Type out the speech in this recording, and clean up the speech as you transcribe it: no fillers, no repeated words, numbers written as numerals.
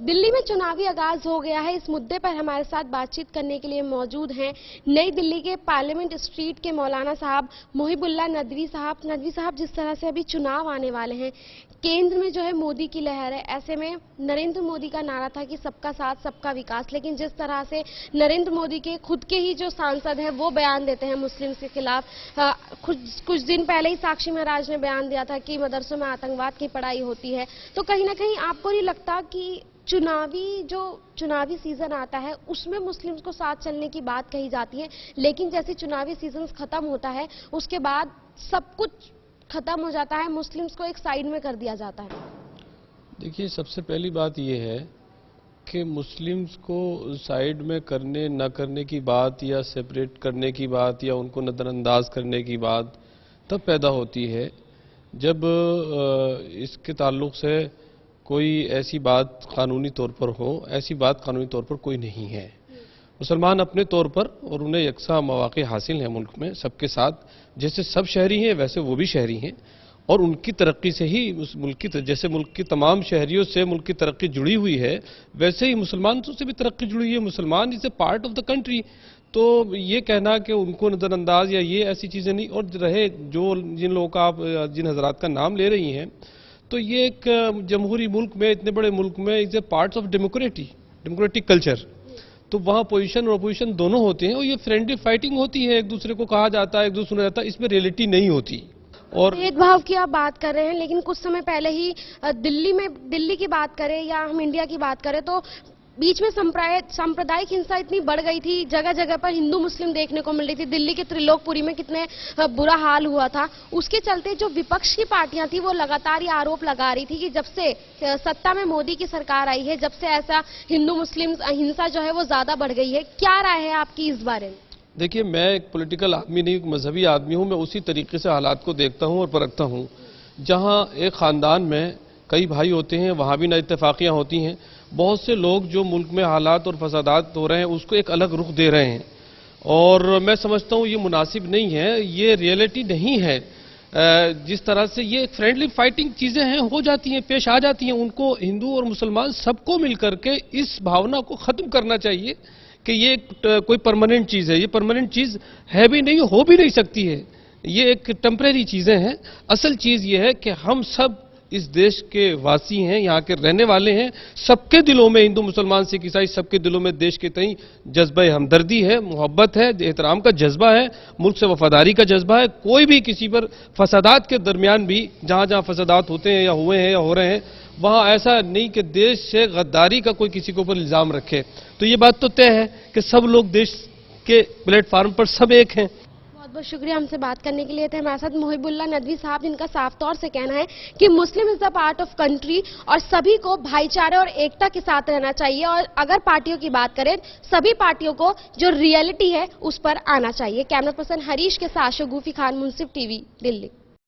दिल्ली में चुनावी आगाज हो गया है। इस मुद्दे पर हमारे साथ बातचीत करने के लिए मौजूद हैं नई दिल्ली के पार्लियामेंट स्ट्रीट के मौलाना साहब मोहिबुल्लाह नदवी साहब। नदवी साहब, जिस तरह से अभी चुनाव आने वाले हैं, केंद्र में जो है मोदी की लहर है, ऐसे में नरेंद्र मोदी का नारा था कि सबका साथ सबका विकास, लेकिन जिस तरह से नरेंद्र मोदी के खुद के ही जो सांसद हैं वो बयान देते हैं मुस्लिम्स के खिलाफ, कुछ दिन पहले ही साक्षी महाराज ने बयान दिया था कि मदरसों में आतंकवाद की पढ़ाई होती है, तो कहीं ना कहीं आपको नहीं लगता कि चुनावी सीजन आता है उसमें मुस्लिम्स को साथ चलने की बात कही जाती है, लेकिन जैसे चुनावी सीजन खत्म होता है उसके बाद सब कुछ खत्म हो जाता है, मुस्लिम्स को एक साइड में कर दिया जाता है? देखिए, सबसे पहली बात यह है कि मुस्लिम्स को साइड में करने न करने की बात या सेपरेट करने की बात या उनको नज़रअंदाज करने की बात तब पैदा होती है जब इसके ताल्लुक से कोई ऐसी बात कानूनी तौर पर हो। ऐसी बात कानूनी तौर पर कोई नहीं है। मुसलमान अपने तौर पर और उन्हें यकसा मौक़े हासिल हैं मुल्क में सबके साथ, जैसे सब शहरी हैं वैसे वो भी शहरी हैं, और उनकी तरक्की से ही उस मुल्क की, जैसे मुल्क की तमाम शहरियों से मुल्क की तरक्की जुड़ी हुई है वैसे ही मुसलमानों से भी तरक्की जुड़ी हुई है। मुसलमान is a part of the country. तो ये कहना कि उनको नज़रअंदाज या ये ऐसी चीज़ें नहीं, और रहे जो जिन लोगों का आप जिन हजरात का नाम ले रही हैं, तो ये एक जमहूरी मुल्क में, इतने बड़े मुल्क में is a part of democratic culture, तो वहाँ पोजीशन और अपोजिशन दोनों होते हैं और ये फ्रेंडली फाइटिंग होती है, एक दूसरे को कहा जाता है, एक दूसरे सुना जाता है, इसमें रियलिटी नहीं होती। और भेदभाव की आप बात कर रहे हैं, लेकिन कुछ समय पहले ही दिल्ली की बात करें या हम इंडिया की बात करें तो बीच में सांप्रदायिक हिंसा इतनी बढ़ गई थी, जगह जगह पर हिंदू मुस्लिम देखने को मिल रही थी। दिल्ली के त्रिलोकपुरी में कितने बुरा हाल हुआ था। उसके चलते जो विपक्ष की पार्टियां थी वो लगातार ये आरोप लगा रही थी कि जब से सत्ता में मोदी की सरकार आई है, जब से ऐसा हिंदू मुस्लिम हिंसा जो है वो ज्यादा बढ़ गई है। क्या राय है आपकी इस बारे में? देखिए, मैं एक पॉलिटिकल आदमी नहीं, एक मजहबी आदमी हूँ। मैं उसी तरीके से हालात को देखता हूँ और परखता हूँ। जहाँ एक ख़ानदान में कई भाई होते हैं वहाँ भी नाइत्तेफाकियाँ होती हैं। बहुत से लोग जो मुल्क में हालात और फसादात हो रहे हैं उसको एक अलग रुख दे रहे हैं, और मैं समझता हूँ ये मुनासिब नहीं है, ये रियलिटी नहीं है। जिस तरह से ये एक फ्रेंडली फाइटिंग चीज़ें हैं, हो जाती हैं, पेश आ जाती हैं, उनको हिंदू और मुसलमान सबको मिलकर के इस भावना को ख़त्म करना चाहिए कि ये कोई परमानेंट चीज़ है। ये परमानेंट चीज़ है भी नहीं, हो भी नहीं सकती है। ये एक टेम्परेरी चीज़ें हैं। असल चीज़ ये है कि हम सब इस देश के वासी हैं, यहाँ के रहने वाले हैं। सबके दिलों में, हिंदू मुसलमान सिख ईसाई, सबके दिलों में देश के तई जज्बा हमदर्दी है, मोहब्बत है, एहतराम का जज्बा है, मुल्क से वफादारी का जज्बा है। कोई भी किसी पर फसादात के दरमियान भी, जहाँ जहाँ फसादात होते हैं या हुए हैं या हो रहे हैं, वहाँ ऐसा नहीं कि देश से गद्दारी का कोई किसी के ऊपर इल्ज़ाम रखे। तो ये बात तो तय है कि सब लोग देश के प्लेटफार्म पर सब एक हैं। बहुत बहुत शुक्रिया हमसे बात करने के लिए। थे हमारे साथ मोहिबुल्लाह नदवी साहब, जिनका साफ तौर से कहना है कि Muslim is the part of country और सभी को भाईचारे और एकता के साथ रहना चाहिए, और अगर पार्टियों की बात करें सभी पार्टियों को जो रियलिटी है उस पर आना चाहिए। कैमरा पर्सन हरीश के साथ शगुफी खान, मुंसिफ टीवी, दिल्ली।